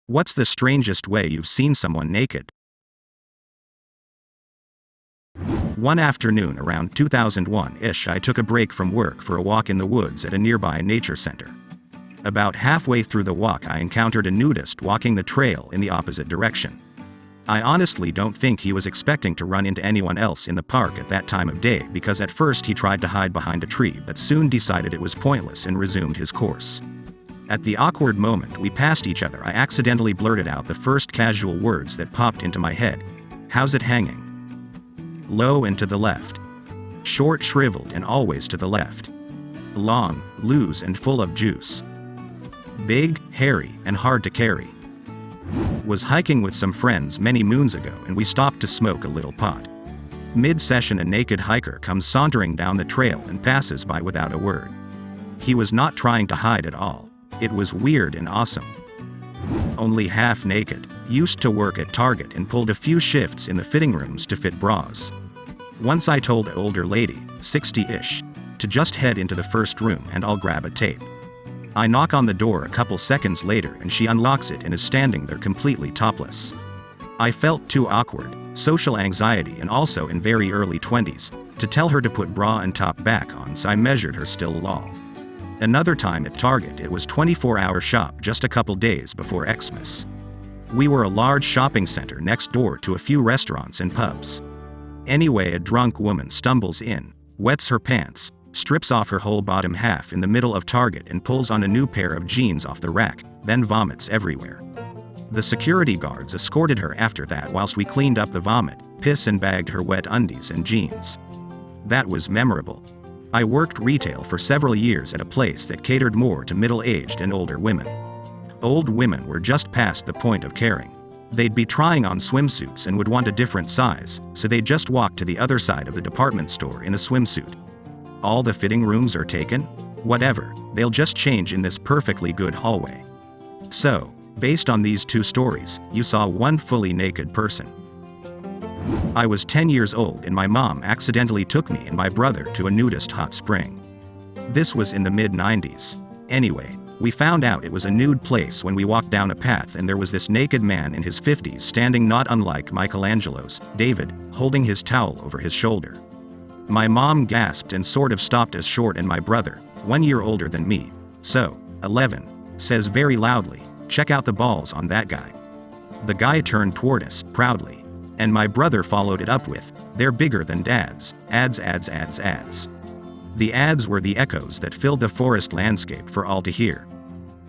What's the strangest way you've seen someone naked? One afternoon around 2001-ish, I took a break from work for a walk in the woods at a nearby nature center. About halfway through the walk, I encountered a nudist walking the trail in the opposite direction. I honestly don't think he was expecting to run into anyone else in the park at that time of day, because at first he tried to hide behind a tree but soon decided it was pointless and resumed his course. At the awkward moment we passed each other, I accidentally blurted out the first casual words that popped into my head. "How's it hanging?" Low and to the left. Short, shriveled, and always to the left. Long, loose, and full of juice. Big, hairy, and hard to carry. Was hiking with some friends many moons ago and we stopped to smoke a little pot. Mid-session, a naked hiker comes sauntering down the trail and passes by without a word. He was not trying to hide at all. It was weird and awesome. Only half naked, used to work at Target and pulled a few shifts in the fitting rooms to fit bras. Once I told an older lady, 60-ish, to just head into the first room and I'll grab a tape. I knock on the door a couple seconds later and she unlocks it and is standing there completely topless. I felt too awkward, social anxiety and also in very early 20s, to tell her to put bra and top back on, so I measured her still lol. Another time at Target, it was 24-hour shop just a couple days before Xmas. We were a large shopping center next door to a few restaurants and pubs. Anyway, a drunk woman stumbles in, wets her pants, strips off her whole bottom half in the middle of Target and pulls on a new pair of jeans off the rack, then vomits everywhere. The security guards escorted her after that whilst we cleaned up the vomit, piss and bagged her wet undies and jeans. That was memorable. I worked retail for several years at a place that catered more to middle-aged and older women. Old women were just past the point of caring. They'd be trying on swimsuits and would want a different size, so they'd just walk to the other side of the department store in a swimsuit. All the fitting rooms are taken? Whatever, they'll just change in this perfectly good hallway. So, based on these two stories, you saw one fully naked person. I was 10 years old and my mom accidentally took me and my brother to a nudist hot spring. This was in the mid-90s. Anyway, we found out it was a nude place when we walked down a path and there was this naked man in his 50s standing, not unlike Michelangelo's David, holding his towel over his shoulder. My mom gasped and sort of stopped as Short and my brother, 1 year older than me, so 11, says very loudly, "Check out the balls on that guy." The guy turned toward us, proudly. And my brother followed it up with, "They're bigger than dad's, ads, ads, ads, ads." The ads were the echoes that filled the forest landscape for all to hear.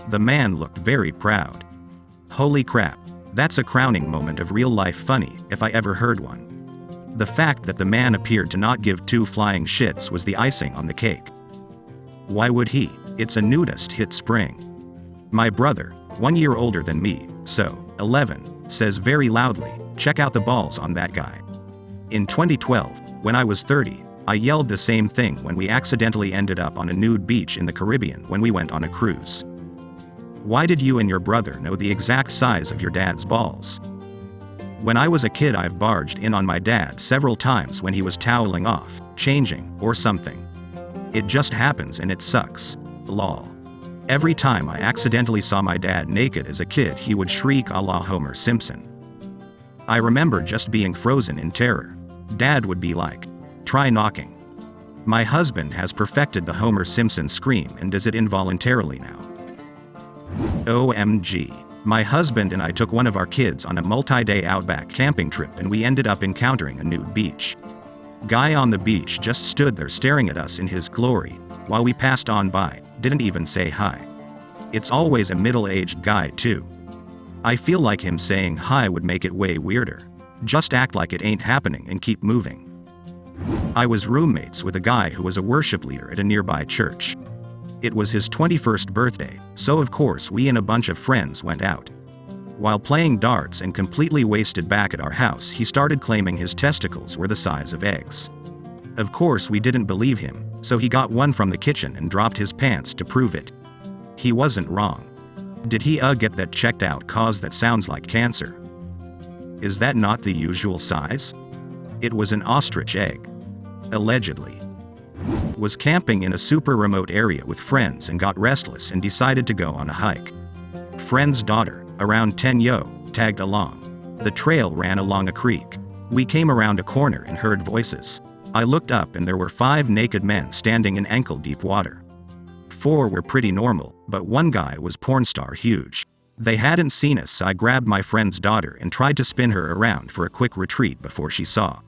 The man looked very proud. Holy crap, that's a crowning moment of real-life funny, if I ever heard one. The fact that the man appeared to not give two flying shits was the icing on the cake. Why would he? It's a nudist hit spring. My brother, 1 year older than me, so 11, says very loudly, "Check out the balls on that guy." In 2012, when I was 30, I yelled the same thing when we accidentally ended up on a nude beach in the Caribbean when we went on a cruise. Why did you and your brother know the exact size of your dad's balls? When I was a kid, I've barged in on my dad several times when he was toweling off, changing, or something. It just happens and it sucks. Lol. Every time I accidentally saw my dad naked as a kid, he would shriek a la Homer Simpson. I remember just being frozen in terror. Dad would be like, "Try knocking." My husband has perfected the Homer Simpson scream and does it involuntarily now. OMG. My husband and I took one of our kids on a multi-day outback camping trip and we ended up encountering a nude beach. Guy on the beach just stood there staring at us in his glory, while we passed on by, didn't even say hi. It's always a middle-aged guy too. I feel like him saying hi would make it way weirder. Just act like it ain't happening and keep moving. I was roommates with a guy who was a worship leader at a nearby church. It was his 21st birthday, so of course we and a bunch of friends went out. While playing darts and completely wasted back at our house, he started claiming his testicles were the size of eggs. Of course we didn't believe him, so he got one from the kitchen and dropped his pants to prove it. He wasn't wrong. Did he get that checked out, cause that sounds like cancer? Is that not the usual size? It was an ostrich egg. Allegedly. Was camping in a super remote area with friends and got restless and decided to go on a hike. Friend's daughter, Around 10 yo, tagged along. The trail ran along a creek. We came around a corner and heard voices. I looked up and there were 5 naked men standing in ankle-deep water. 4 were pretty normal, but one guy was porn star huge. They hadn't seen us, so I grabbed my friend's daughter and tried to spin her around for a quick retreat before she saw.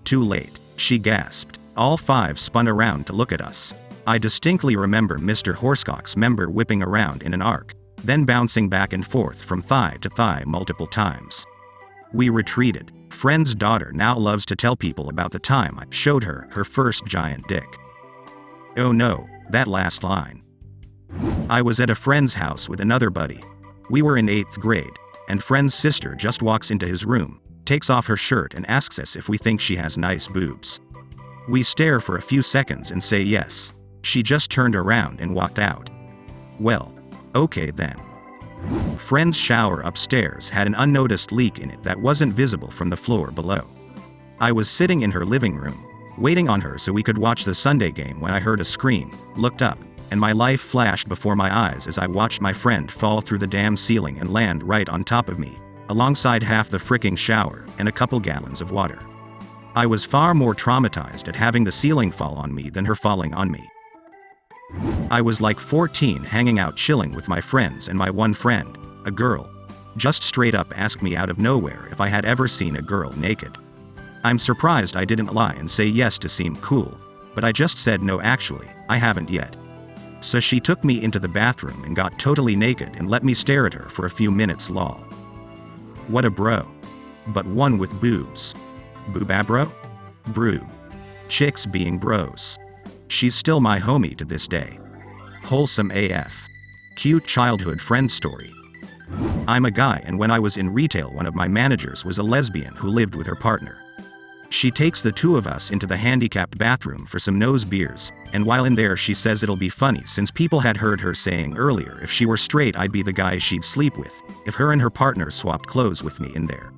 Too late, she gasped. All 5 spun around to look at us. I distinctly remember Mr. Horsecock's member whipping around in an arc, then bouncing back and forth from thigh to thigh multiple times. We retreated. Friend's daughter now loves to tell people about the time I showed her her first giant dick. Oh no, that last line. I was at a friend's house with another buddy. We were in 8th grade, and friend's sister just walks into his room, takes off her shirt and asks us if we think she has nice boobs. We stare for a few seconds and say yes. She just turned around and walked out. Well, okay then. Friend's shower upstairs had an unnoticed leak in it that wasn't visible from the floor below. I was sitting in her living room, waiting on her so we could watch the Sunday game when I heard a scream, looked up, and my life flashed before my eyes as I watched my friend fall through the damn ceiling and land right on top of me, alongside half the fricking shower and a couple gallons of water. I was far more traumatized at having the ceiling fall on me than her falling on me. I was like 14 hanging out chilling with my friends, and my one friend, a girl, just straight up asked me out of nowhere if I had ever seen a girl naked. I'm surprised I didn't lie and say yes to seem cool, but I just said no, actually, I haven't yet. So she took me into the bathroom and got totally naked and let me stare at her for a few minutes, lol. What a bro. But one with boobs. Boobabro? Broob. Chicks being bros. She's still my homie to this day. Wholesome AF. Cute childhood friend story. I'm a guy, and when I was in retail, one of my managers was a lesbian who lived with her partner. She takes the 2 of us into the handicapped bathroom for some nose beers, and while in there she says it'll be funny since people had heard her saying earlier if she were straight I'd be the guy she'd sleep with, if her and her partner swapped clothes with me in there.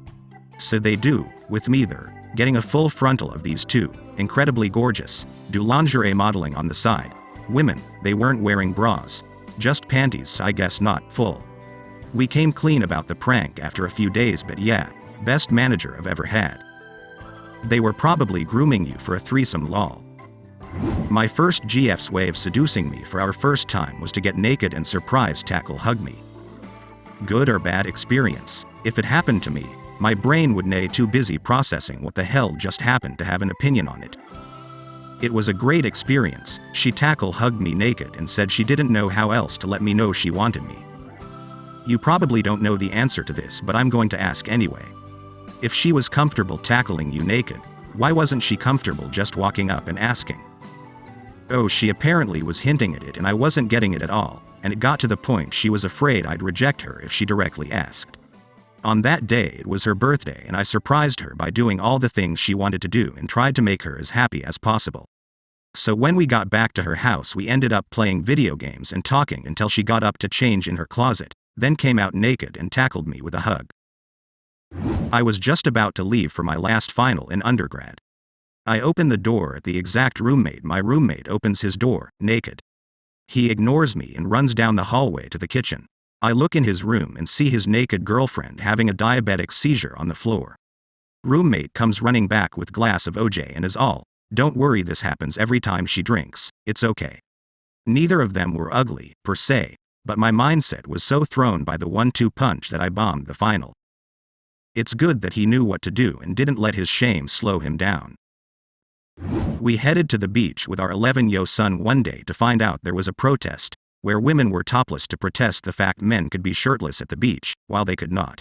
So they do, with me there, getting a full frontal of these 2, incredibly gorgeous, do lingerie modeling on the side. Women, they weren't wearing bras. Just panties, I guess not full. We came clean about the prank after a few days, but yeah, best manager I've ever had. They were probably grooming you for a threesome, lol. My first GF's way of seducing me for our first time was to get naked and surprise tackle hug me. Good or bad experience? If it happened to me, my brain would nay too busy processing what the hell just happened to have an opinion on it. It was a great experience. She tackle hugged me naked and said she didn't know how else to let me know she wanted me. You probably don't know the answer to this, but I'm going to ask anyway. If she was comfortable tackling you naked, why wasn't she comfortable just walking up and asking? Oh, she apparently was hinting at it and I wasn't getting it at all, and it got to the point she was afraid I'd reject her if she directly asked. On that day it was her birthday and I surprised her by doing all the things she wanted to do and tried to make her as happy as possible. So when we got back to her house we ended up playing video games and talking until she got up to change in her closet, then came out naked and tackled me with a hug. I was just about to leave for my last final in undergrad. I open the door at the exact roommate. My roommate opens his door, naked. He ignores me and runs down the hallway to the kitchen. I look in his room and see his naked girlfriend having a diabetic seizure on the floor. Roommate comes running back with glass of OJ and is all, "Don't worry, this happens every time she drinks, it's okay." Neither of them were ugly, per se, but my mindset was so thrown by the 1-2 punch that I bombed the final. It's good that he knew what to do and didn't let his shame slow him down. We headed to the beach with our 11-year-old son one day to find out there was a protest, where women were topless to protest the fact men could be shirtless at the beach, while they could not.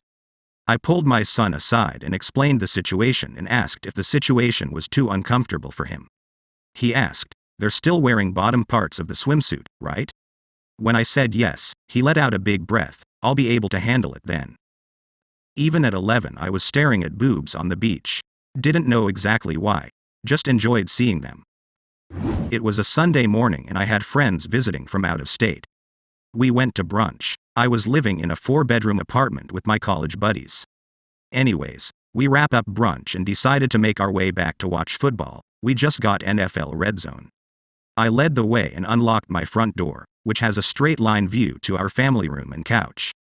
I pulled my son aside and explained the situation and asked if the situation was too uncomfortable for him. He asked, "They're still wearing bottom parts of the swimsuit, right?" When I said yes, he let out a big breath. "I'll be able to handle it then." Even at 11 I was staring at boobs on the beach. Didn't know exactly why. Just enjoyed seeing them. It was a Sunday morning and I had friends visiting from out of state. We went to brunch. I was living in a 4-bedroom apartment with my college buddies. Anyways, we wrap up brunch and decided to make our way back to watch football. We just got NFL Red Zone. I led the way and unlocked my front door, which has a straight line view to our family room and couch.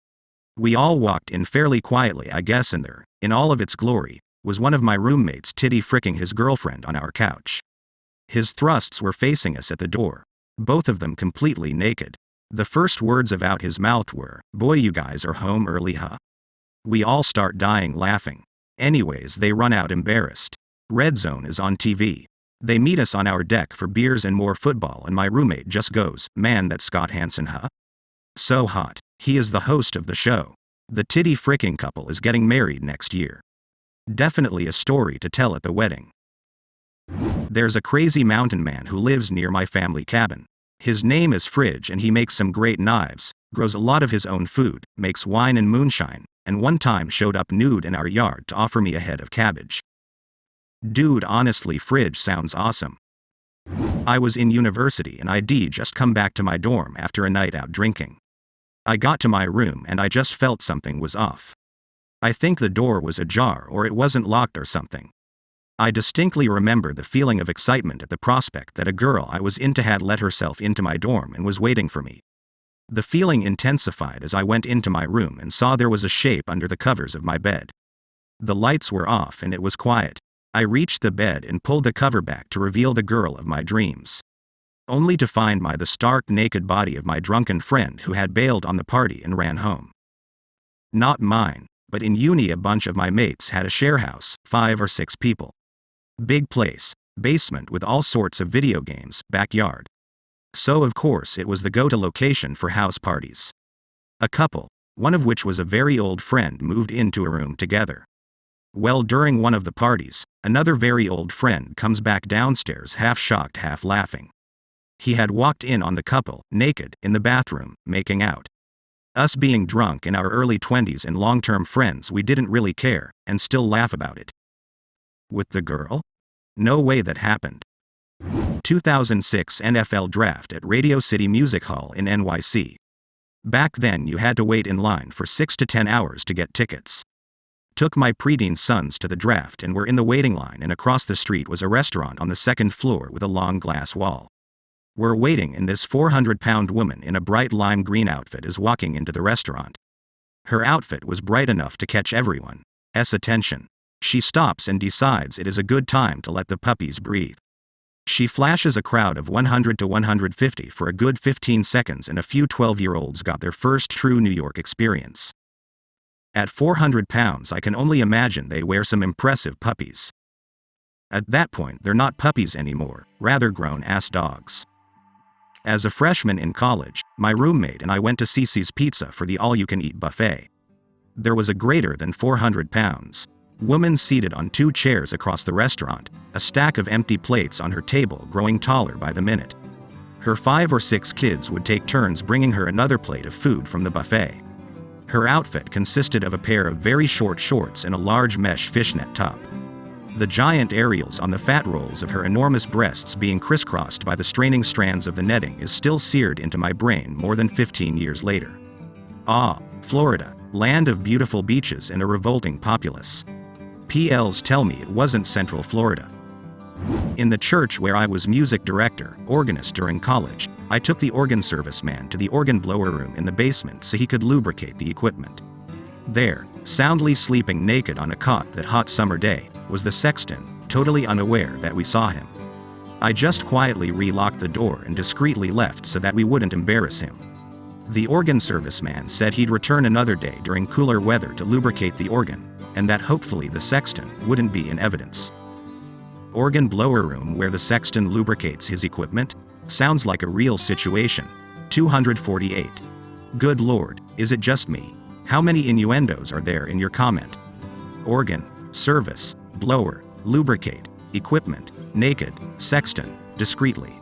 We all walked in fairly quietly, I guess, and there, in all of its glory, was one of my roommates titty fricking his girlfriend on our couch. His thrusts were facing us at the door, both of them completely naked. The first words about his mouth were, "Boy, you guys are home early, huh?" We all start dying laughing. Anyways, they run out embarrassed. Red Zone is on TV. They meet us on our deck for beers and more football, and my roommate just goes, "Man, that's Scott Hansen, huh? So hot." He is the host of the show. The titty fricking couple is getting married next year. Definitely a story to tell at the wedding. There's a crazy mountain man who lives near my family cabin. His name is Fridge, and he makes some great knives, grows a lot of his own food, makes wine and moonshine, and one time showed up nude in our yard to offer me a head of cabbage. Dude, honestly, Fridge sounds awesome. I was in university and I'd just come back to my dorm after a night out drinking. I got to my room and I just felt something was off. I think the door was ajar or it wasn't locked or something. I distinctly remember the feeling of excitement at the prospect that a girl I was into had let herself into my dorm and was waiting for me. The feeling intensified as I went into my room and saw there was a shape under the covers of my bed. The lights were off and it was quiet. I reached the bed and pulled the cover back to reveal the girl of my dreams, only to find the stark naked body of my drunken friend who had bailed on the party and ran home. Not mine, but in uni a bunch of my mates had a share house, 5 or 6 people. Big place, basement with all sorts of video games, backyard. So of course it was the go-to location for house parties. A couple, one of which was a very old friend, moved into a room together. Well, during one of the parties, another very old friend comes back downstairs, half shocked, half laughing. He had walked in on the couple, naked, in the bathroom, making out. Us being drunk in our early 20s and long-term friends, we didn't really care, and still laugh about it. With the girl? No way that happened. 2006 NFL Draft at Radio City Music Hall in NYC. Back then you had to wait in line for 6 to 10 hours to get tickets. Took my preteen sons to the draft and were in the waiting line, and across the street was a restaurant on the second floor with a long glass wall. We're waiting and this 400-pound woman in a bright lime green outfit is walking into the restaurant. Her outfit was bright enough to catch everyone's attention. She stops and decides it is a good time to let the puppies breathe. She flashes a crowd of 100 to 150 for a good 15 seconds, and a few 12-year-olds got their first true New York experience. At 400 pounds, I can only imagine they wear some impressive puppies. At that point, they're not puppies anymore, rather grown-ass dogs. As a freshman in college, my roommate and I went to Cece's Pizza for the all-you-can-eat buffet. There was a greater than 400 pounds woman seated on 2 chairs across the restaurant, a stack of empty plates on her table growing taller by the minute. Her 5 or 6 kids would take turns bringing her another plate of food from the buffet. Her outfit consisted of a pair of very short shorts and a large mesh fishnet top. The giant areoles on the fat rolls of her enormous breasts being crisscrossed by the straining strands of the netting is still seared into my brain more than 15 years later. Ah, Florida, land of beautiful beaches and a revolting populace. PLs tell me it wasn't Central Florida. In the church where I was music director, organist during college, I took the organ service man to the organ blower room in the basement so he could lubricate the equipment. There, soundly sleeping naked on a cot that hot summer day, was the sexton, totally unaware that we saw him. I just quietly re-locked the door and discreetly left so that we wouldn't embarrass him. The organ service man said he'd return another day during cooler weather to lubricate the organ, and that hopefully the sexton wouldn't be in evidence. Organ blower room where the sexton lubricates his equipment? Sounds like a real situation. 248. Good lord, is it just me? How many innuendos are there in your comment? Organ, service, blower, lubricate, equipment, naked, sexton, discreetly.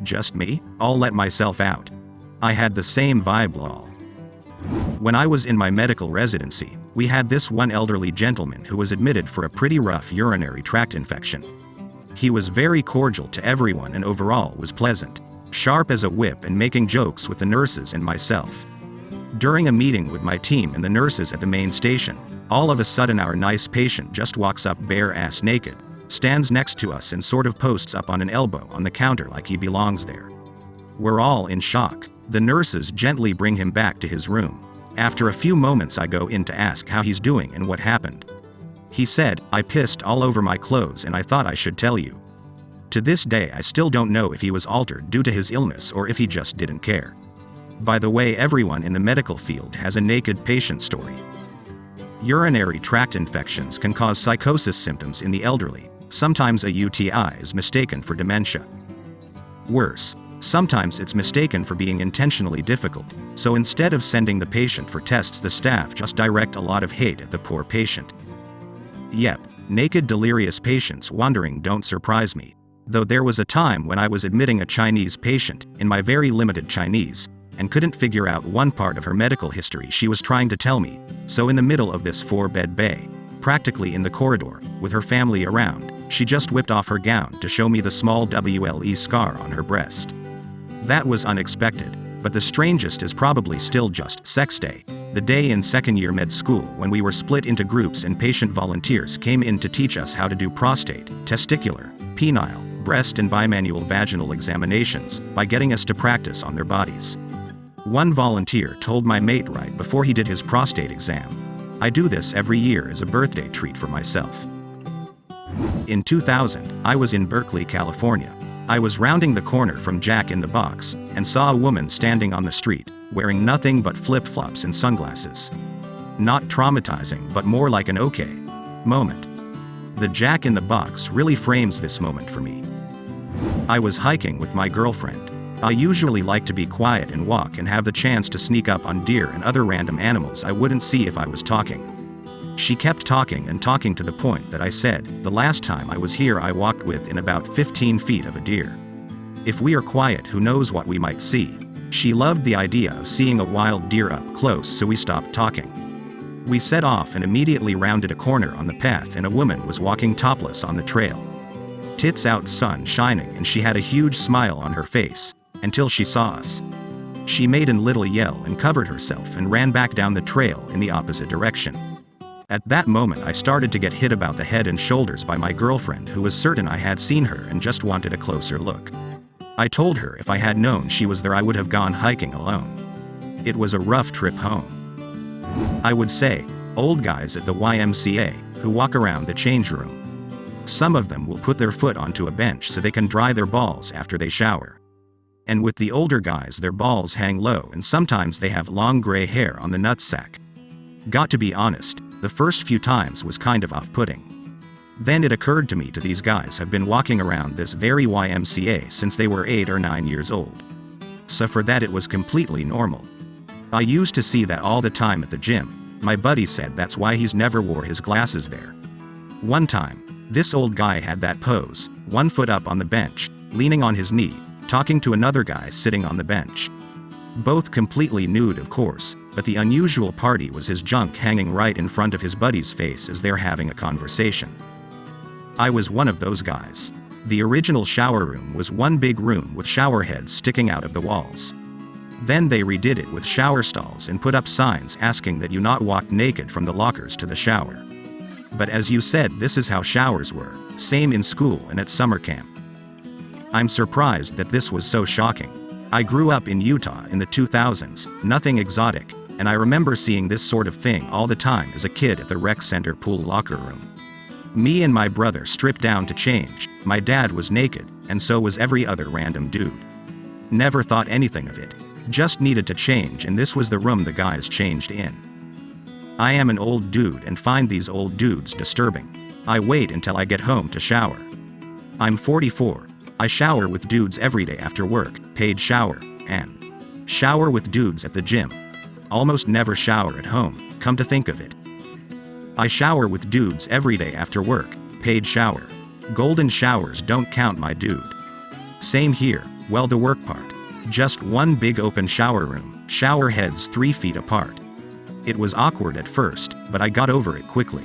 Just me? I'll let myself out. I had the same vibe, lol. When I was in my medical residency, we had this one elderly gentleman who was admitted for a pretty rough urinary tract infection. He was very cordial to everyone and overall was pleasant, sharp as a whip, and making jokes with the nurses and myself. During a meeting with my team and the nurses at the main station, all of a sudden our nice patient just walks up bare-ass naked, stands next to us and sort of posts up on an elbow on the counter like he belongs there. We're all in shock. The nurses gently bring him back to his room, After a few moments I go in to ask how he's doing and what happened. He said, "I pissed all over my clothes and I thought I should tell you." To this day I still don't know if he was altered due to his illness or if he just didn't care. By the way, everyone in the medical field has a naked patient story. Urinary tract infections can cause psychosis symptoms in the elderly. Sometimes a UTI is mistaken for dementia. Worse, sometimes it's mistaken for being intentionally difficult, so instead of sending the patient for tests, the staff just direct a lot of hate at the poor patient. Yep, naked delirious patients wandering don't surprise me. Though there was a time when I was admitting a Chinese patient, in my very limited Chinese, and couldn't figure out one part of her medical history she was trying to tell me, so in the middle of this 4-bed bay, practically in the corridor, with her family around, she just whipped off her gown to show me the small WLE scar on her breast. That was unexpected, but the strangest is probably still just sex day, the day in second-year med school when we were split into groups and patient volunteers came in to teach us how to do prostate, testicular, penile, breast and bimanual vaginal examinations, by getting us to practice on their bodies. One volunteer told my mate right before he did his prostate exam, "I do this every year as a birthday treat for myself." In 2000, I was in Berkeley, California. I was rounding the corner from Jack in the Box, and saw a woman standing on the street, wearing nothing but flip-flops and sunglasses. Not traumatizing, but more like an okay moment. The Jack in the Box really frames this moment for me. I was hiking with my girlfriend. I usually like to be quiet and walk and have the chance to sneak up on deer and other random animals I wouldn't see if I was talking. She kept talking and talking to the point that I said, "The last time I was here I walked within about 15 feet of a deer. If we are quiet, who knows what we might see." She loved the idea of seeing a wild deer up close, so we stopped talking. We set off and immediately rounded a corner on the path, and a woman was walking topless on the trail. Tits out, sun shining, and she had a huge smile on her face, until she saw us. She made a little yell and covered herself and ran back down the trail in the opposite direction. At that moment I started to get hit about the head and shoulders by my girlfriend, who was certain I had seen her and just wanted a closer look. I told her if I had known she was there I would have gone hiking alone. It was a rough trip home. I would say, old guys at the YMCA, who walk around the change room. Some of them will put their foot onto a bench so they can dry their balls after they shower. And with the older guys, their balls hang low and sometimes they have long gray hair on the nutsack. Got to be honest, the first few times was kind of off-putting. Then it occurred to me these guys have been walking around this very YMCA since they were 8 or 9 years old. So for that it was completely normal. I used to see that all the time at the gym. My buddy said that's why he's never wore his glasses there. One time, this old guy had that pose, one foot up on the bench, leaning on his knee, talking to another guy sitting on the bench. Both completely nude, of course, but the unusual party was his junk hanging right in front of his buddy's face as they're having a conversation. I was one of those guys. The original shower room was one big room with shower heads sticking out of the walls. Then they redid it with shower stalls and put up signs asking that you not walk naked from the lockers to the shower. But as you said, this is how showers were, same in school and at summer camp. I'm surprised that this was so shocking. I grew up in Utah in the 2000s, nothing exotic, and I remember seeing this sort of thing all the time as a kid at the rec center pool locker room. Me and my brother stripped down to change, my dad was naked, and so was every other random dude. Never thought anything of it. Just needed to change, and this was the room the guys changed in. I am an old dude and find these old dudes disturbing. I wait until I get home to shower. I'm 44. I shower with dudes every day after work, paid shower, and shower with dudes at the gym. Almost never shower at home, come to think of it. I shower with dudes every day after work, paid shower. Golden showers don't count, my dude. Same here, well, the work part. Just one big open shower room, shower heads 3 feet apart. It was awkward at first, but I got over it quickly.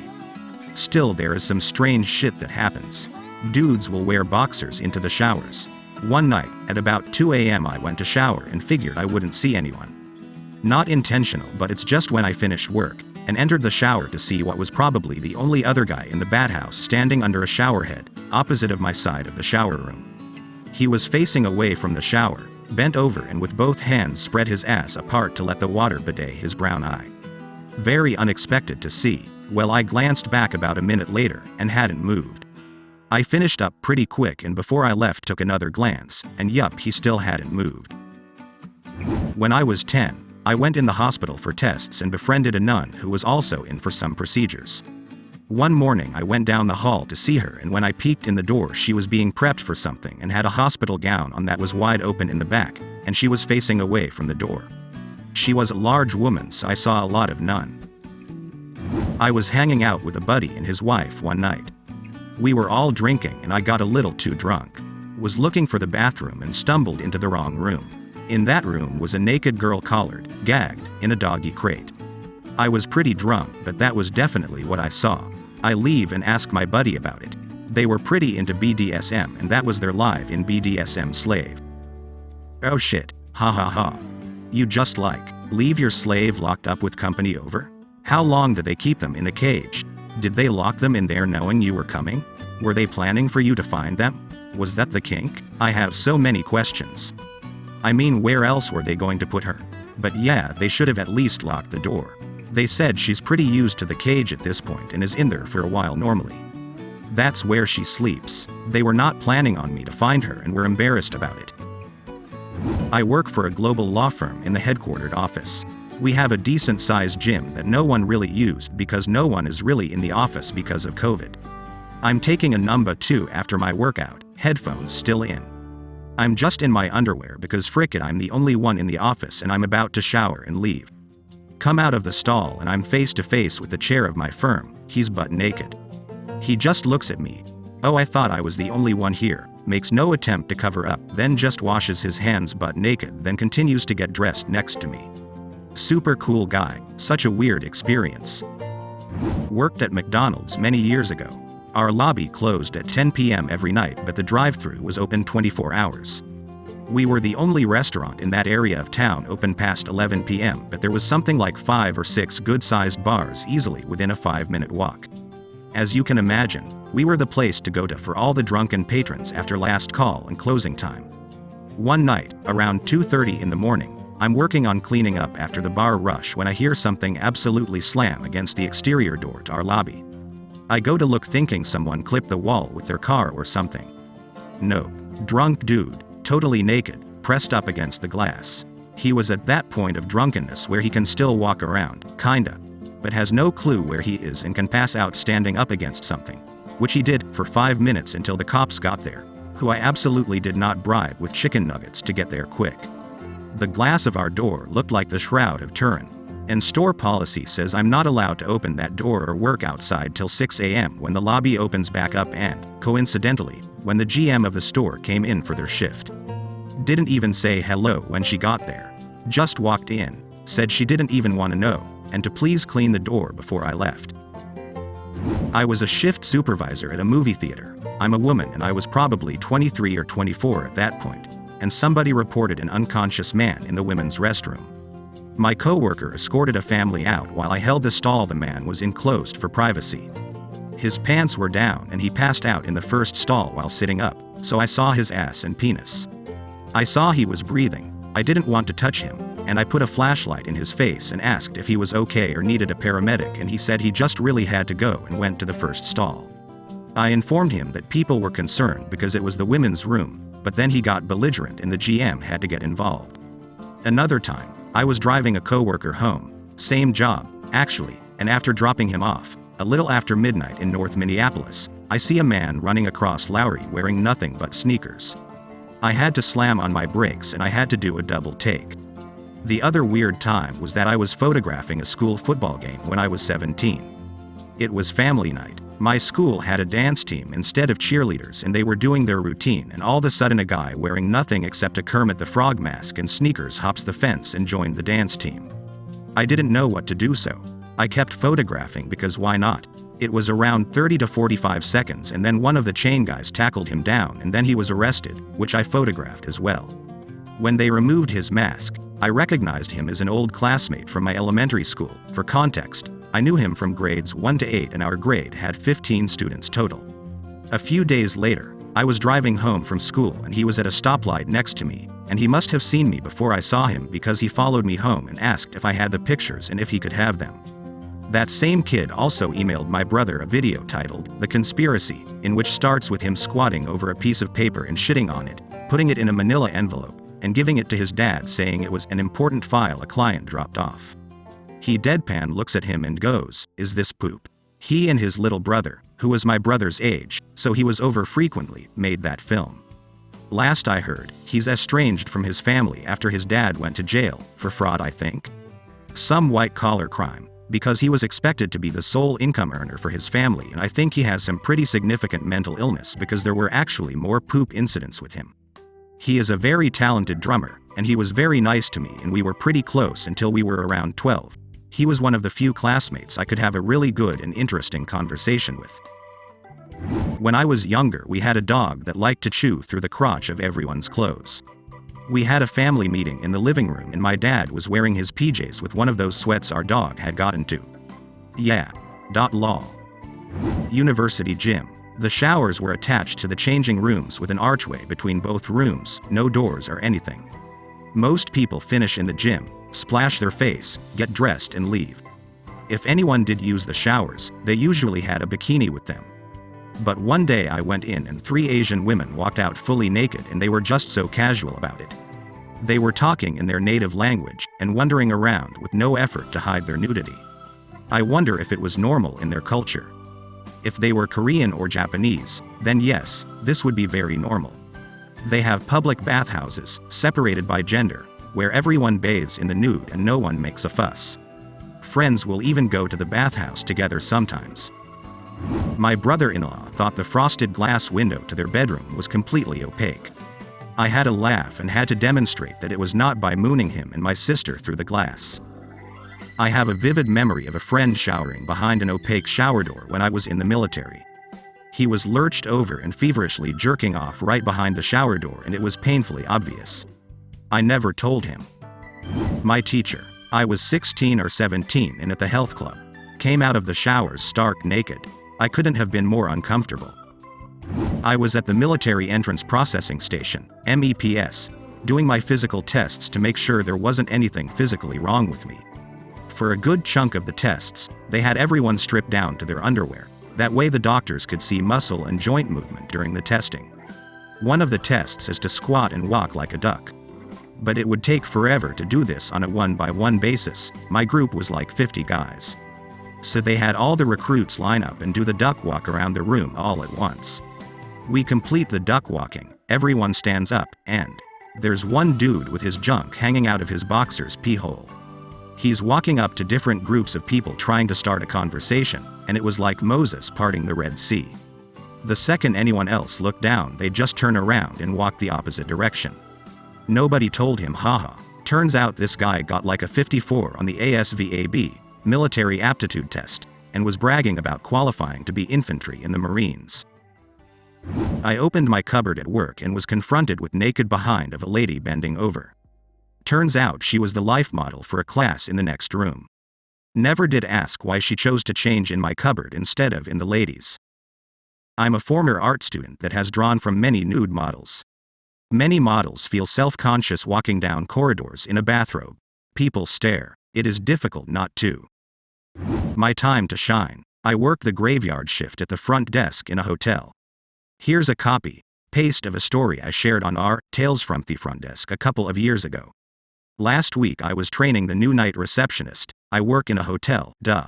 Still, there is some strange shit that happens. Dudes will wear boxers into the showers. One night, at about 2 a.m. I went to shower and figured I wouldn't see anyone. Not intentional, but it's just when I finished work, and entered the shower to see what was probably the only other guy in the bathhouse standing under a shower head, opposite of my side of the shower room. He was facing away from the shower, bent over and with both hands spread his ass apart to let the water bidet his brown eye. Very unexpected to see. Well, I glanced back about a minute later, and hadn't moved. I finished up pretty quick and before I left took another glance, and yup, he still hadn't moved. When I was 10, I went in the hospital for tests and befriended a nun who was also in for some procedures. One morning I went down the hall to see her, and when I peeked in the door she was being prepped for something and had a hospital gown on that was wide open in the back, and she was facing away from the door. She was a large woman, so I saw a lot of nun. I was hanging out with a buddy and his wife one night. We were all drinking and I got a little too drunk. Was looking for the bathroom and stumbled into the wrong room. In that room was a naked girl collared, gagged, in a doggy crate. I was pretty drunk, but that was definitely what I saw. I leave and ask my buddy about it. They were pretty into BDSM and that was their live in BDSM slave. Oh shit, ha ha ha. You just leave your slave locked up with company over? How long did they keep them in a cage? Did they lock them in there knowing you were coming? Were they planning for you to find them? Was that the kink? I have so many questions. I mean, where else were they going to put her? But yeah, they should have at least locked the door. They said she's pretty used to the cage at this point and is in there for a while normally. That's where she sleeps. They were not planning on me to find her and were embarrassed about it. I work for a global law firm in the headquartered office. We have a decent-sized gym that no one really used because no one is really in the office because of COVID. I'm taking a number 2 after my workout, headphones still in. I'm just in my underwear because frick it, I'm the only one in the office and I'm about to shower and leave. Come out of the stall and I'm face to face with the chair of my firm. He's butt naked. He just looks at me. Oh, I thought I was the only one here. Makes no attempt to cover up, then just washes his hands butt naked, then continues to get dressed next to me. Super cool guy, such a weird experience. Worked at McDonald's many years ago. Our lobby closed at 10 p.m. every night, but the drive-thru was open 24 hours. We were the only restaurant in that area of town open past 11 p.m., but there was something like 5 or 6 good-sized bars easily within a 5-minute walk. As you can imagine, we were the place to go to for all the drunken patrons after last call and closing time. One night, around 2:30 in the morning, I'm working on cleaning up after the bar rush when I hear something absolutely slam against the exterior door to our lobby. I go to look thinking someone clipped the wall with their car or something. Nope. Drunk dude, totally naked, pressed up against the glass. He was at that point of drunkenness where he can still walk around, kinda, but has no clue where he is and can pass out standing up against something, which he did for 5 minutes until the cops got there, who I absolutely did not bribe with chicken nuggets to get there quick. The glass of our door looked like the Shroud of Turin, and store policy says I'm not allowed to open that door or work outside till 6 a.m. when the lobby opens back up, and, coincidentally, when the GM of the store came in for their shift. Didn't even say hello when she got there. Just walked in, said she didn't even want to know, and to please clean the door before I left. I was a shift supervisor at a movie theater. I'm a woman and I was probably 23 or 24 at that point, and somebody reported an unconscious man in the women's restroom. My coworker escorted a family out while I held the stall the man was in closed for privacy. His pants were down and he passed out in the first stall while sitting up, so I saw his ass and penis. I saw he was breathing. I didn't want to touch him, and I put a flashlight in his face and asked if he was okay or needed a paramedic, and he said he just really had to go and went to the first stall. I informed him that people were concerned because it was the women's room, but then he got belligerent and the GM had to get involved. Another time, I was driving a coworker home, same job, actually, and after dropping him off, a little after midnight in North Minneapolis, I see a man running across Lowry wearing nothing but sneakers. I had to slam on my brakes and I had to do a double take. The other weird time was that I was photographing a school football game when I was 17. It was family night. My school had a dance team instead of cheerleaders and they were doing their routine, and all of a sudden a guy wearing nothing except a Kermit the Frog mask and sneakers hops the fence and joined the dance team. I didn't know what to do, so I kept photographing because why not? It was around 30 to 45 seconds and then one of the chain guys tackled him down and then he was arrested, which I photographed as well. When they removed his mask, I recognized him as an old classmate from my elementary school. For context, I knew him from grades 1 to 8 and our grade had 15 students total. A few days later, I was driving home from school and he was at a stoplight next to me, and he must have seen me before I saw him because he followed me home and asked if I had the pictures and if he could have them. That same kid also emailed my brother a video titled "The Conspiracy," in which starts with him squatting over a piece of paper and shitting on it, putting it in a manila envelope, and giving it to his dad saying it was an important file a client dropped off. He deadpan looks at him and goes, "Is this poop?" He and his little brother, who was my brother's age, so he was over frequently, made that film. Last I heard, he's estranged from his family after his dad went to jail, for fraud I think. Some white-collar crime, because he was expected to be the sole income earner for his family, and I think he has some pretty significant mental illness because there were actually more poop incidents with him. He is a very talented drummer, and he was very nice to me and we were pretty close until we were around 12. He was one of the few classmates I could have a really good and interesting conversation with. When I was younger, we had a dog that liked to chew through the crotch of everyone's clothes. We had a family meeting in the living room and my dad was wearing his PJs with one of those sweats our dog had gotten to. Yeah. Lol. University gym. The showers were attached to the changing rooms with an archway between both rooms, no doors or anything. Most people finish in the gym, splash their face, get dressed and leave. If anyone did use the showers, they usually had a bikini with them. But one day I went in and 3 Asian women walked out fully naked and they were just so casual about it. They were talking in their native language and wandering around with no effort to hide their nudity. I wonder if it was normal in their culture. If they were Korean or Japanese, then yes, this would be very normal. They have public bathhouses, separated by gender, where everyone bathes in the nude and no one makes a fuss. Friends will even go to the bathhouse together sometimes. My brother-in-law thought the frosted glass window to their bedroom was completely opaque. I had a laugh and had to demonstrate that it was not by mooning him and my sister through the glass. I have a vivid memory of a friend showering behind an opaque shower door when I was in the military. He was lurched over and feverishly jerking off right behind the shower door and it was painfully obvious. I never told him. My teacher, I was 16 or 17 and at the health club, came out of the showers stark naked. I couldn't have been more uncomfortable. I was at the military entrance processing station, MEPS, doing my physical tests to make sure there wasn't anything physically wrong with me. For a good chunk of the tests, they had everyone stripped down to their underwear. That way the doctors could see muscle and joint movement during the testing. One of the tests is to squat and walk like a duck. But it would take forever to do this on a one-by-one basis. My group was like 50 guys. So they had all the recruits line up and do the duck walk around the room all at once. We complete the duck walking, everyone stands up, and there's one dude with his junk hanging out of his boxer's pee hole. He's walking up to different groups of people trying to start a conversation, and it was like Moses parting the Red Sea. The second anyone else looked down, they just turn around and walk the opposite direction. Nobody told him haha. Turns out this guy got like a 54 on the ASVAB, military aptitude test, and was bragging about qualifying to be infantry in the Marines. I opened my cupboard at work and was confronted with naked behind of a lady bending over. Turns out she was the life model for a class in the next room. Never did ask why she chose to change in my cupboard instead of in the ladies'. I'm a former art student that has drawn from many nude models. Many models feel self-conscious walking down corridors in a bathrobe. People stare. It is difficult not to. My time to shine. I work the graveyard shift at the front desk in a hotel. Here's a copy, paste of a story I shared on our Tales from the Front Desk a couple of years ago. Last week I was training the new night receptionist. I work in a hotel, duh.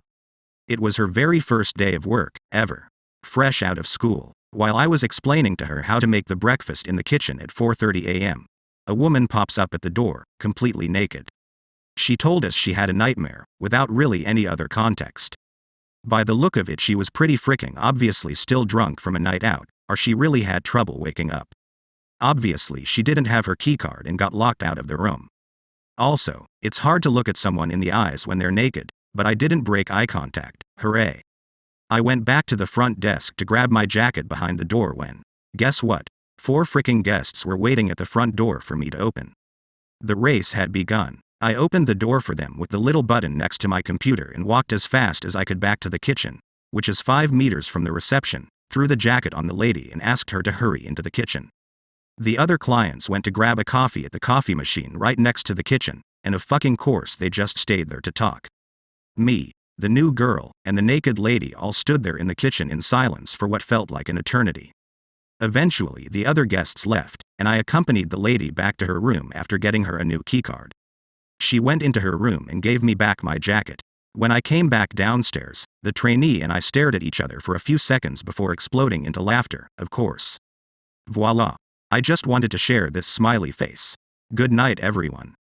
It was her very first day of work, ever. Fresh out of school. While I was explaining to her how to make the breakfast in the kitchen at 4:30 a.m., a woman pops up at the door, completely naked. She told us she had a nightmare, without really any other context. By the look of it, she was pretty fricking obviously still drunk from a night out, or she really had trouble waking up. Obviously she didn't have her keycard and got locked out of the room. Also, it's hard to look at someone in the eyes when they're naked, but I didn't break eye contact, hooray. I went back to the front desk to grab my jacket behind the door when, guess what? 4 fricking guests were waiting at the front door for me to open. The race had begun. I opened the door for them with the little button next to my computer and walked as fast as I could back to the kitchen, which is 5 meters from the reception, threw the jacket on the lady and asked her to hurry into the kitchen. The other clients went to grab a coffee at the coffee machine right next to the kitchen, and of fucking course they just stayed there to talk. Me, the new girl, and the naked lady all stood there in the kitchen in silence for what felt like an eternity. Eventually the other guests left, and I accompanied the lady back to her room after getting her a new keycard. She went into her room and gave me back my jacket. When I came back downstairs, the trainee and I stared at each other for a few seconds before exploding into laughter, of course. Voila. I just wanted to share this smiley face. Good night, everyone.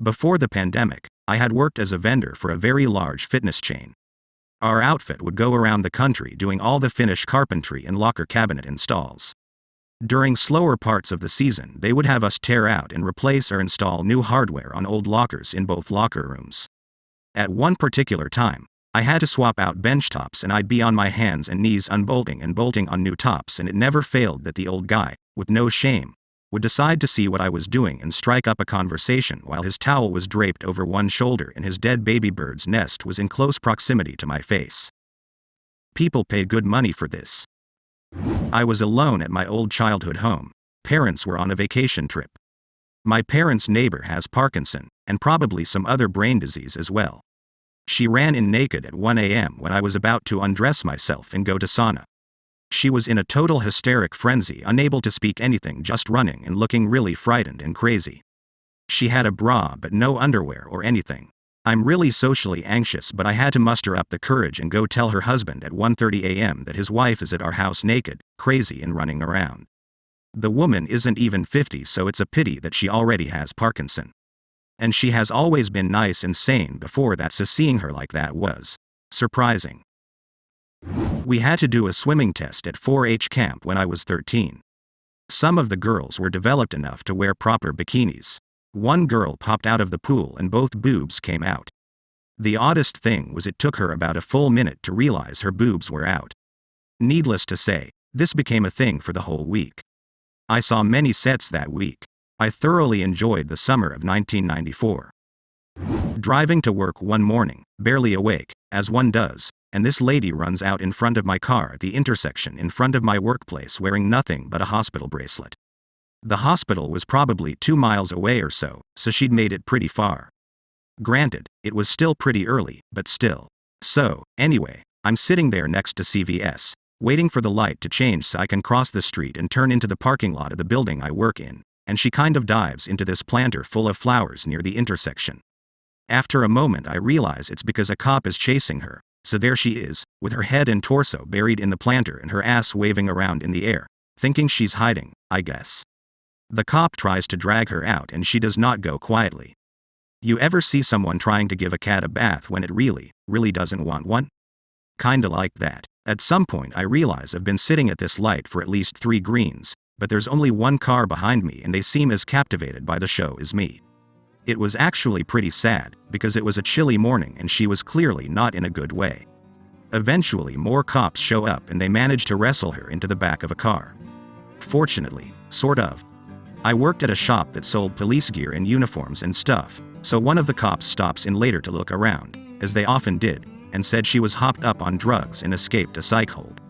Before the pandemic, I had worked as a vendor for a very large fitness chain. Our outfit would go around the country doing all the finish carpentry and locker cabinet installs. During slower parts of the season, they would have us tear out and replace or install new hardware on old lockers in both locker rooms. At one particular time, I had to swap out bench tops and I'd be on my hands and knees unbolting and bolting on new tops, and it never failed that the old guy, with no shame, would decide to see what I was doing and strike up a conversation while his towel was draped over one shoulder and his dead baby bird's nest was in close proximity to my face. People pay good money for this. I was alone at my old childhood home. Parents were on a vacation trip. My parents' neighbor has Parkinson, and probably some other brain disease as well. She ran in naked at 1 a.m. when I was about to undress myself and go to sauna. She was in a total hysteric frenzy, unable to speak anything, just running and looking really frightened and crazy. She had a bra but no underwear or anything. I'm really socially anxious, but I had to muster up the courage and go tell her husband at 1:30 a.m. that his wife is at our house naked, crazy and running around. The woman isn't even 50, so it's a pity that she already has Parkinson. And she has always been nice and sane before that, so seeing her like that was surprising. We had to do a swimming test at 4-H camp when I was 13. Some of the girls were developed enough to wear proper bikinis. One girl popped out of the pool and both boobs came out. The oddest thing was it took her about a full minute to realize her boobs were out. Needless to say, this became a thing for the whole week. I saw many sets that week. I thoroughly enjoyed the summer of 1994. Driving to work one morning, barely awake, as one does, and this lady runs out in front of my car at the intersection in front of my workplace wearing nothing but a hospital bracelet. The hospital was probably 2 miles away or so she'd made it pretty far. Granted, it was still pretty early, but still. So, anyway, I'm sitting there next to CVS, waiting for the light to change so I can cross the street and turn into the parking lot of the building I work in, and she kind of dives into this planter full of flowers near the intersection. After a moment I realize it's because a cop is chasing her, so there she is, with her head and torso buried in the planter and her ass waving around in the air, thinking she's hiding, I guess. The cop tries to drag her out and she does not go quietly. You ever see someone trying to give a cat a bath when it really doesn't want one? Kinda like that. At some point I realize I've been sitting at this light for at least 3 greens, but there's only one car behind me and they seem as captivated by the show as me. It was actually pretty sad, because it was a chilly morning and she was clearly not in a good way. Eventually more cops show up and they manage to wrestle her into the back of a car. Fortunately, sort of. I worked at a shop that sold police gear and uniforms and stuff, so one of the cops stops in later to look around, as they often did, and said she was hopped up on drugs and escaped a psych hold.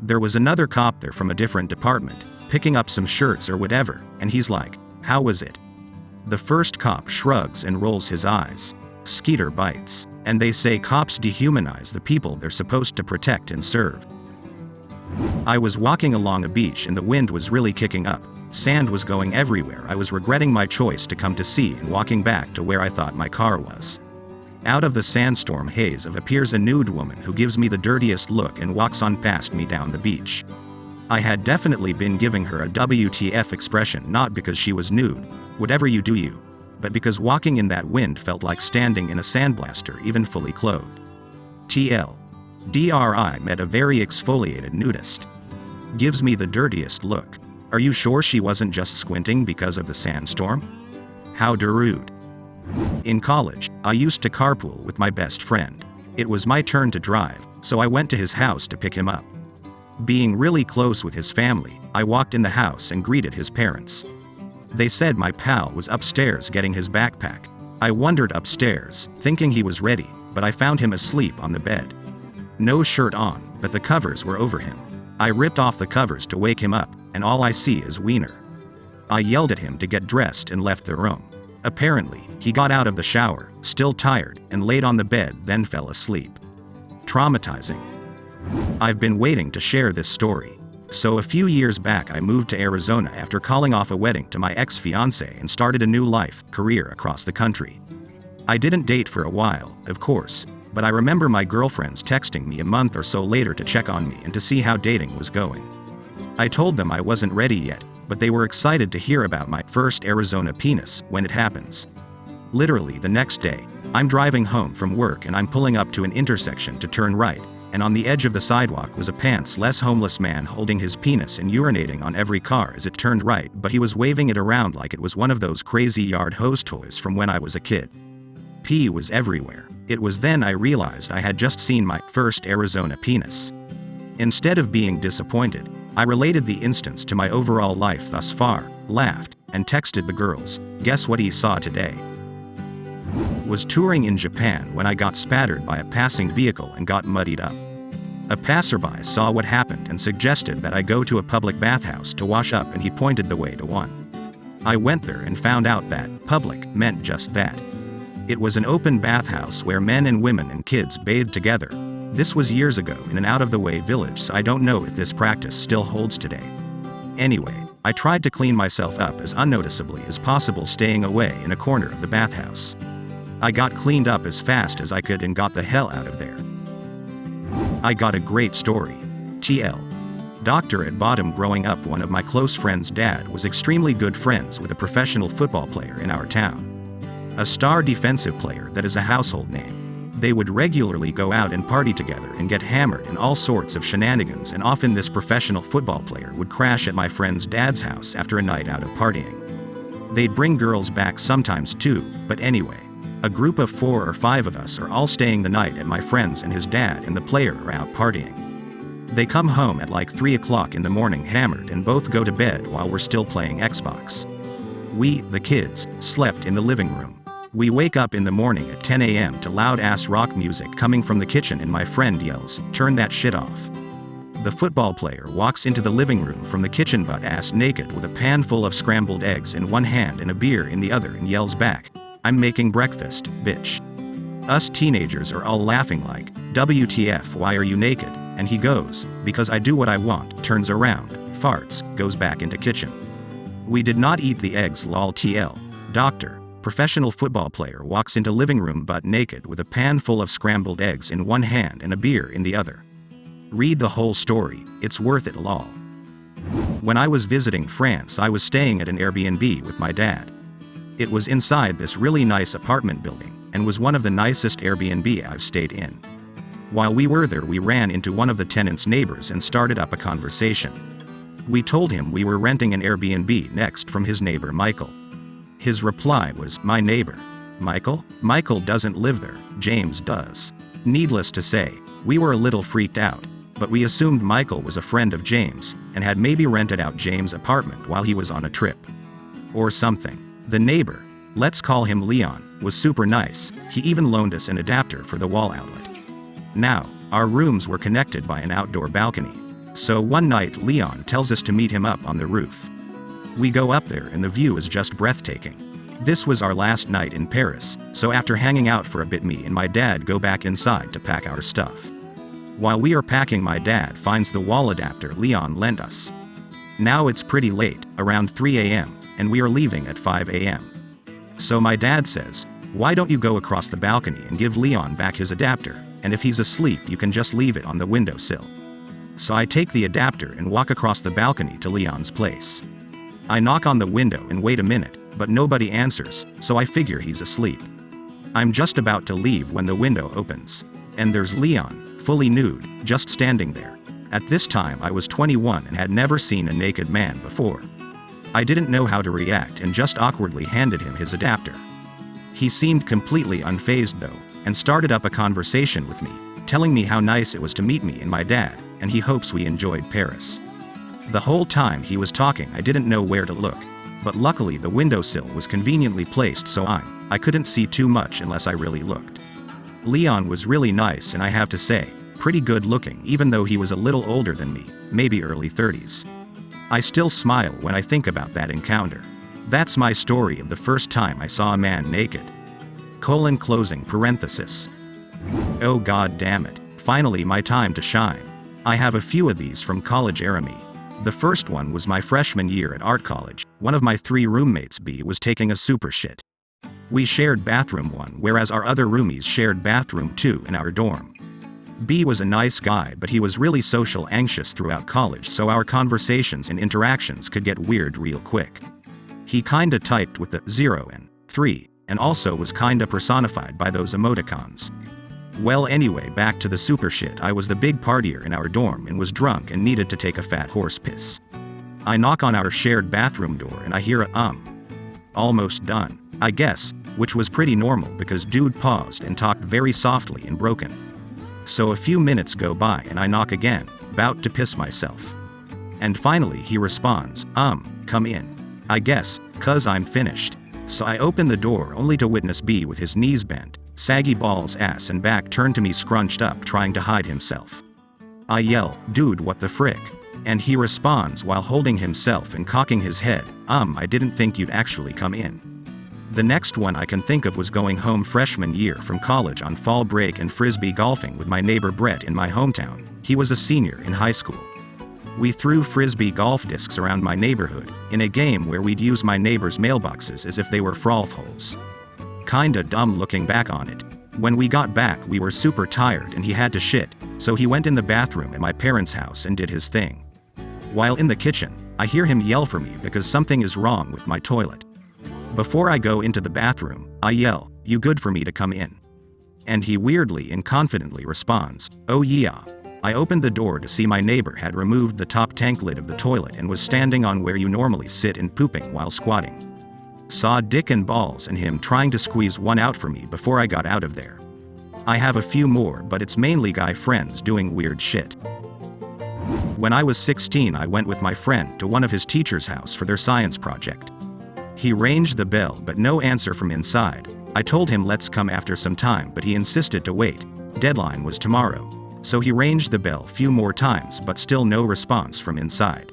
There was another cop there from a different department, picking up some shirts or whatever, and he's like, "How was it?" The first cop shrugs and rolls his eyes. Skeeter bites. And they say cops dehumanize the people they're supposed to protect and serve. I was walking along a beach and the wind was really kicking up. Sand was going everywhere. I was regretting my choice to come to sea and walking back to where I thought my car was. Out of the sandstorm haze appears a nude woman who gives me the dirtiest look and walks on past me down the beach. I had definitely been giving her a WTF expression, not because she was nude, whatever you do you, but because walking in that wind felt like standing in a sandblaster even fully clothed. TLDRI met a very exfoliated nudist. Gives me the dirtiest look. Are you sure she wasn't just squinting because of the sandstorm? How rude. In college, I used to carpool with my best friend. It was my turn to drive, so I went to his house to pick him up. Being really close with his family, I walked in the house and greeted his parents. They said my pal was upstairs getting his backpack. I wandered upstairs, thinking he was ready, but I found him asleep on the bed. No shirt on, but the covers were over him. I ripped off the covers to wake him up, and all I see is wiener. I yelled at him to get dressed and left the room. Apparently, he got out of the shower, still tired, and laid on the bed, then fell asleep. Traumatizing. I've been waiting to share this story. So a few years back I moved to Arizona after calling off a wedding to my ex-fiancée and started a new career across the country. I didn't date for a while, of course, but I remember my girlfriends texting me a month or so later to check on me and to see how dating was going. I told them I wasn't ready yet, but they were excited to hear about my first Arizona penis when it happens. Literally the next day, I'm driving home from work and I'm pulling up to an intersection to turn right, and on the edge of the sidewalk was a pantsless homeless man holding his penis and urinating on every car as it turned right, but he was waving it around like it was one of those crazy yard hose toys from when I was a kid. Pee was everywhere. It was then I realized I had just seen my first Arizona penis. Instead of being disappointed, I related the instance to my overall life thus far, laughed, and texted the girls, "Guess what he saw today?" Was touring in Japan when I got spattered by a passing vehicle and got muddied up. A passerby saw what happened and suggested that I go to a public bathhouse to wash up, and he pointed the way to one. I went there and found out that public meant just that. It was an open bathhouse where men and women and kids bathed together. This was years ago in an out-of-the-way village, so I don't know if this practice still holds today. Anyway, I tried to clean myself up as unnoticeably as possible, staying away in a corner of the bathhouse. I got cleaned up as fast as I could and got the hell out of there. I got a great story. TL. Doctor at bottom. Growing up, one of my close friends' dad was extremely good friends with a professional football player in our town. A star defensive player that is a household name. They would regularly go out and party together and get hammered in all sorts of shenanigans, and often this professional football player would crash at my friend's dad's house after a night out of partying. They'd bring girls back sometimes too, but anyway. A group of 4 or 5 of us are all staying the night at my friend's, and his dad and the player are out partying. They come home at like 3 o'clock in the morning hammered and both go to bed while we're still playing Xbox. We, the kids, slept in the living room. We wake up in the morning at 10 a.m. to loud-ass rock music coming from the kitchen, and my friend yells, "Turn that shit off." The football player walks into the living room from the kitchen butt-ass naked with a pan full of scrambled eggs in one hand and a beer in the other, and yells back, "I'm making breakfast, bitch." Us teenagers are all laughing like, "WTF, why are you naked?" And he goes, "Because I do what I want," turns around, farts, goes back into kitchen. We did not eat the eggs, lol. TL. Doctor. Professional football player walks into living room butt naked with a pan full of scrambled eggs in one hand and a beer in the other. Read the whole story, it's worth it, lol. When I was visiting France, I was staying at an Airbnb with my dad. It was inside this really nice apartment building, and was one of the nicest Airbnb I've stayed in. While we were there, we ran into one of the tenant's neighbors and started up a conversation. We told him we were renting an Airbnb next from his neighbor Michael. His reply was, "My neighbor? Michael? Michael doesn't live there, James does." Needless to say, we were a little freaked out, but we assumed Michael was a friend of James, and had maybe rented out James' apartment while he was on a trip. Or something. The neighbor, let's call him Leon, was super nice. He even loaned us an adapter for the wall outlet. Now, our rooms were connected by an outdoor balcony. So one night Leon tells us to meet him up on the roof. We go up there and the view is just breathtaking. This was our last night in Paris, so after hanging out for a bit, me and my dad go back inside to pack our stuff. While we are packing, my dad finds the wall adapter Leon lent us. Now it's pretty late, around 3 a.m., and we are leaving at 5 a.m. So my dad says, "Why don't you go across the balcony and give Leon back his adapter, and if he's asleep you can just leave it on the windowsill." So I take the adapter and walk across the balcony to Leon's place. I knock on the window and wait a minute, but nobody answers, so I figure he's asleep. I'm just about to leave when the window opens. And there's Leon, fully nude, just standing there. At this time I was 21 and had never seen a naked man before. I didn't know how to react and just awkwardly handed him his adapter. He seemed completely unfazed though, and started up a conversation with me, telling me how nice it was to meet me and my dad, and he hopes we enjoyed Paris. The whole time he was talking I didn't know where to look, but luckily the windowsill was conveniently placed so I couldn't see too much unless I really looked. Leon was really nice, and I have to say, pretty good looking even though he was a little older than me, maybe early 30s. I still smile when I think about that encounter. That's my story of the first time I saw a man naked. Closing parenthesis. Oh god damn it, finally my time to shine. I have a few of these from college era me. The first one was my freshman year at art college. One of my 3 roommates B was taking a super shit. We shared bathroom 1, whereas our other roomies shared bathroom 2 in our dorm. B was a nice guy, but he was really social anxious throughout college, so our conversations and interactions could get weird real quick. He kinda typed with the 0 and 3, and also was kinda personified by those emoticons. Well anyway, back to the super shit. I was the big partier in our dorm and was drunk and needed to take a fat horse piss. I knock on our shared bathroom door and I hear a almost done, I guess, which was pretty normal because dude paused and talked very softly and broken. So a few minutes go by and I knock again, about to piss myself. And finally he responds, come in. I guess, 'cause I'm finished. So I open the door only to witness B with his knees bent, saggy balls, ass and back turned to me, scrunched up trying to hide himself. I yell, dude what the frick? And he responds while holding himself and cocking his head, I didn't think you'd actually come in. The next one I can think of was going home freshman year from college on fall break and frisbee golfing with my neighbor Brett in my hometown. He was a senior in high school. We threw frisbee golf discs around my neighborhood, in a game where we'd use my neighbor's mailboxes as if they were frolf holes. Kinda dumb looking back on it. When we got back we were super tired and he had to shit, so he went in the bathroom at my parents' house and did his thing. While in the kitchen, I hear him yell for me because something is wrong with my toilet. Before I go into the bathroom, I yell, you good for me to come in? And he weirdly and confidently responds, oh yeah. I opened the door to see my neighbor had removed the top tank lid of the toilet and was standing on where you normally sit and pooping while squatting. Saw dick and balls and him trying to squeeze one out for me before I got out of there. I have a few more, but it's mainly guy friends doing weird shit. When I was 16 I went with my friend to one of his teacher's house for their science project. He ranged the bell but no answer from inside. I told him let's come after some time, but he insisted to wait. Deadline was tomorrow. So he ranged the bell few more times but still no response from inside.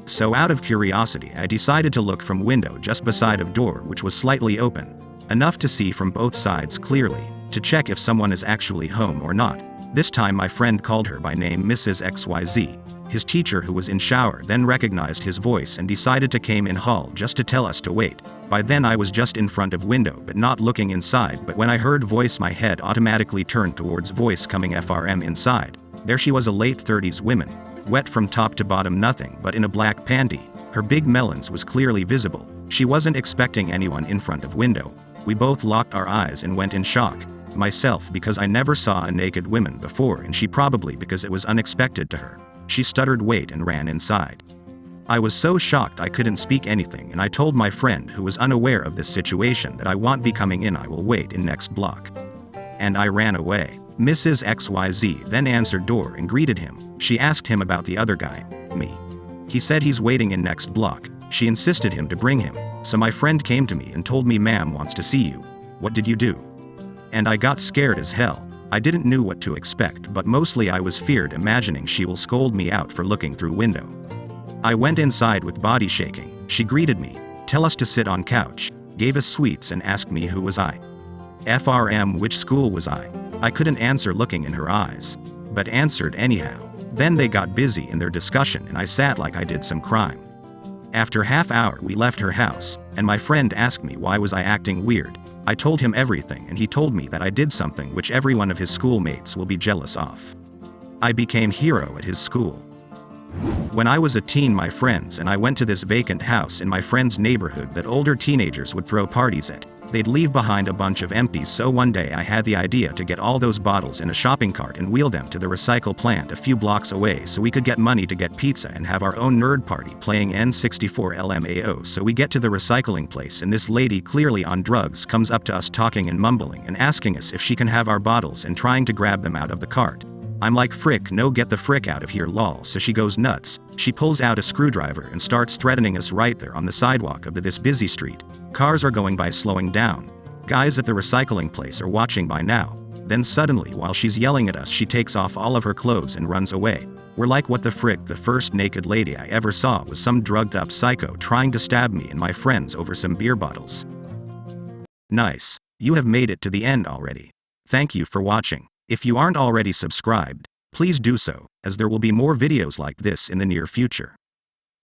So out of curiosity I decided to look from window just beside of door, which was slightly open, enough to see from both sides clearly, to check if someone is actually home or not. This time my friend called her by name Mrs. XYZ. His teacher, who was in shower, then recognized his voice and decided to came in hall just to tell us to wait. By then I was just in front of window but not looking inside, but when I heard voice my head automatically turned towards voice coming from inside. There she was, a late 30s woman, wet from top to bottom, nothing but in a black panty. Her big melons was clearly visible. She wasn't expecting anyone in front of window. We both locked our eyes and went in shock. Myself because I never saw a naked woman before, and she probably because it was unexpected to her. She stuttered wait and ran inside. I was so shocked I couldn't speak anything, and I told my friend, who was unaware of this situation, that I won't be coming in, I will wait in next block. And I ran away. Mrs. XYZ then answered door and greeted him. She asked him about the other guy, me. He said he's waiting in next block. She insisted him to bring him, so my friend came to me and told me ma'am wants to see you. What did you do? And I got scared as hell. I didn't know what to expect, but mostly I was feared, imagining she will scold me out for looking through window. I went inside with body shaking. She greeted me, tell us to sit on couch, gave us sweets and asked me who was I. FRM which school was I? I couldn't answer looking in her eyes, but answered anyhow. Then they got busy in their discussion and I sat like I did some crime. After half hour we left her house, and my friend asked me why was I acting weird. I told him everything and he told me that I did something which every one of his schoolmates will be jealous of. I became hero at his school. When I was a teen, my friends and I went to this vacant house in my friend's neighborhood that older teenagers would throw parties at. They'd leave behind a bunch of empties, so one day I had the idea to get all those bottles in a shopping cart and wheel them to the recycle plant a few blocks away so we could get money to get pizza and have our own nerd party playing N64 LMAO. So we get to the recycling place and this lady, clearly on drugs, comes up to us talking and mumbling and asking us if she can have our bottles and trying to grab them out of the cart. I'm like, frick no, get the frick out of here lol. So she goes nuts. She pulls out a screwdriver and starts threatening us right there on the sidewalk of this busy street. Cars are going by slowing down. Guys at the recycling place are watching by now. Then suddenly, while she's yelling at us, she takes off all of her clothes and runs away. were like, what the frick, the first naked lady I ever saw was some drugged up psycho trying to stab me and my friends over some beer bottles. Nice. You have made it to the end already. Thank you for watching. If you aren't already subscribed, please do so, as there will be more videos like this in the near future.